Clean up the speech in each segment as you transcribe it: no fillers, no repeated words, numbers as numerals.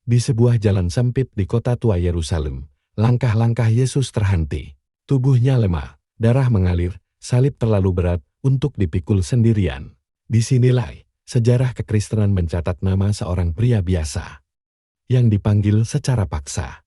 Di sebuah jalan sempit di kota tua Yerusalem, langkah-langkah Yesus terhenti. Tubuhnya lemah, darah mengalir, salib terlalu berat untuk dipikul sendirian. Disinilah sejarah kekristenan mencatat nama seorang pria biasa yang dipanggil secara paksa,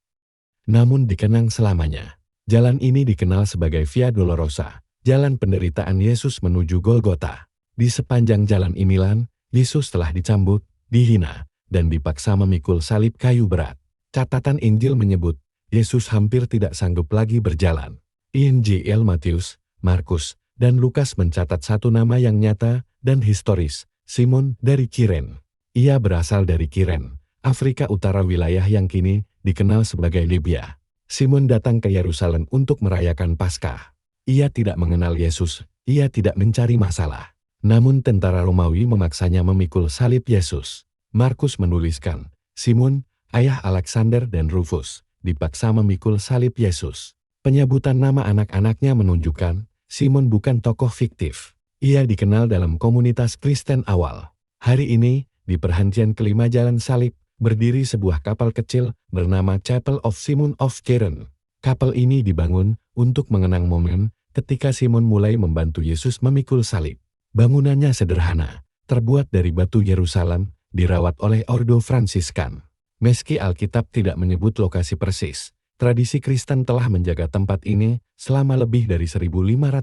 namun dikenang selamanya. Jalan ini dikenal sebagai Via Dolorosa, jalan penderitaan Yesus menuju Golgota. Di sepanjang jalan inilah, Yesus telah dicambuk, dihina, dan dipaksa memikul salib kayu berat. Catatan Injil menyebut, Yesus hampir tidak sanggup lagi berjalan. Injil Matius, Markus, dan Lukas mencatat satu nama yang nyata dan historis, Simon dari Kiren. Ia berasal dari Kiren, Afrika Utara, wilayah yang kini dikenal sebagai Libya. Simon datang ke Yerusalem untuk merayakan Paskah. Ia tidak mengenal Yesus, ia tidak mencari masalah. Namun tentara Romawi memaksanya memikul salib Yesus. Markus menuliskan, Simon, ayah Alexander dan Rufus, dipaksa memikul salib Yesus. Penyebutan nama anak-anaknya menunjukkan, Simon bukan tokoh fiktif. Ia dikenal dalam komunitas Kristen awal. Hari ini, di perhentian kelima jalan salib, berdiri sebuah kapal kecil bernama Chapel of Simon of Keren. Kapal ini dibangun untuk mengenang momen ketika Simon mulai membantu Yesus memikul salib. Bangunannya sederhana, terbuat dari batu Yerusalem, dirawat oleh Ordo Fransiskan. Meski Alkitab tidak menyebut lokasi persis, tradisi Kristen telah menjaga tempat ini selama lebih dari 1.500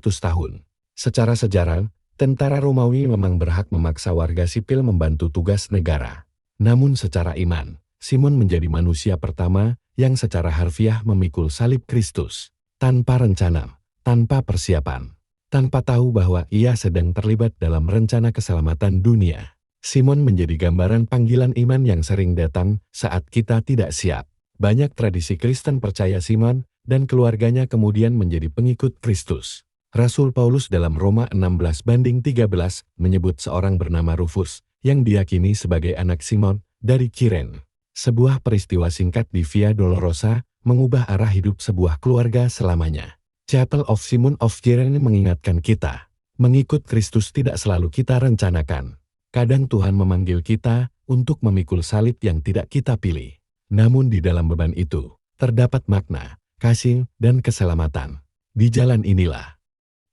tahun. Secara sejarah, tentara Romawi memang berhak memaksa warga sipil membantu tugas negara. Namun secara iman, Simon menjadi manusia pertama yang secara harfiah memikul salib Kristus. Tanpa rencana, tanpa persiapan, tanpa tahu bahwa ia sedang terlibat dalam rencana keselamatan dunia. Simon menjadi gambaran panggilan iman yang sering datang saat kita tidak siap. Banyak tradisi Kristen percaya Simon dan keluarganya kemudian menjadi pengikut Kristus. Rasul Paulus dalam Roma 16:13 menyebut seorang bernama Rufus, yang diyakini sebagai anak Simon dari Kiren. Sebuah peristiwa singkat di Via Dolorosa mengubah arah hidup sebuah keluarga selamanya. Chapel of Simon of Kiren mengingatkan kita, mengikut Kristus tidak selalu kita rencanakan. Kadang Tuhan memanggil kita untuk memikul salib yang tidak kita pilih. Namun di dalam beban itu, terdapat makna, kasih, dan keselamatan. Di jalan inilah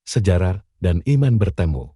sejarah dan iman bertemu.